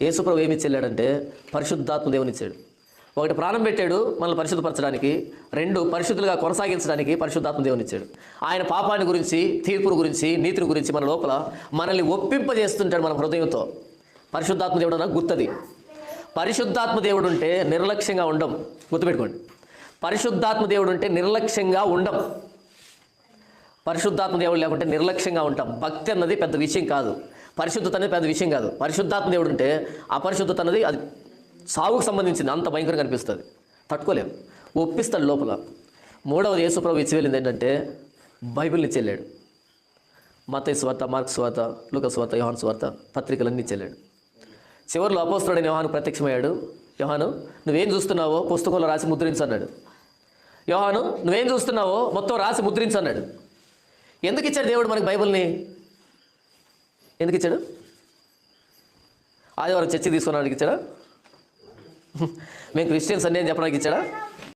యేసుప్రభు ఏమి ఇచ్చాడంటే పరిశుద్ధాత్మ దేవుని ఇచ్చాడు. ఒకటి ప్రాణం పెట్టాడు మనల్ని పరిశుద్ధపరచడానికి, రెండు పరిశుద్ధులుగా కొనసాగించడానికి పరిశుద్ధాత్మ దేవుని ఇచ్చాడు. ఆయన పాపాన్ని గురించి, తీర్పును గురించి, నీతిని గురించి మన లోపల మనల్ని ఒప్పింపజేస్తుంటాడు మన హృదయంతో. పరిశుద్ధాత్మ దేవుడు అన్న గుర్తది. పరిశుద్ధాత్మ దేవుడు ఉంటే నిర్లక్ష్యంగా ఉండం. గుర్తుపెట్టుకోండి, పరిశుద్ధాత్మ దేవుడు ఉంటే నిర్లక్ష్యంగా ఉండం. పరిశుద్ధాత్మ దేవుడు లేకుంటే నిర్లక్ష్యంగా ఉంటాం. భక్తి అన్నది పెద్ద విషయం కాదు, పరిశుద్ధత అనేది పెద్ద విషయం కాదు. పరిశుద్ధాత్మ దేవుడు ఉంటే అపరిశుద్ధత అన్నది అది సాగుకు సంబంధించింది, అంత భయంకరంగా అనిపిస్తుంది, తట్టుకోలేము, ఒప్పిస్తాడు లోపల. మూడవది యేసుప్రభు ఇచ్చి వెళ్ళింది ఏంటంటే బైబిల్ని ఇచ్చి వెళ్ళాడు. మత్తయి సువార్త, మార్కు సువార్త, లూకా సువార్త, యోహాను సువార్త పత్రికలన్నీ ఇచ్చి వెళ్ళాడు. చివరిలో అపోస్తలుడైన యోహాను ప్రత్యక్షమయ్యాడు. యోహాను నువ్వేం చూస్తున్నావో పుస్తకంలో రాసి ముద్రించు అన్నాడు. యోహాను నువ్వేం చూస్తున్నావో మొత్తం రాసి ముద్రించు అన్నాడు. ఎందుకు ఇచ్చాడు దేవుడు మనకి బైబిల్ని? ఎందుకు ఇచ్చాడు? ఆదివారం చర్చి తీసుకున్నానికి ఇచ్చాడా? మేము క్రిస్టియన్స్ అన్నీ అని చెప్పడానికి ఇచ్చాడా?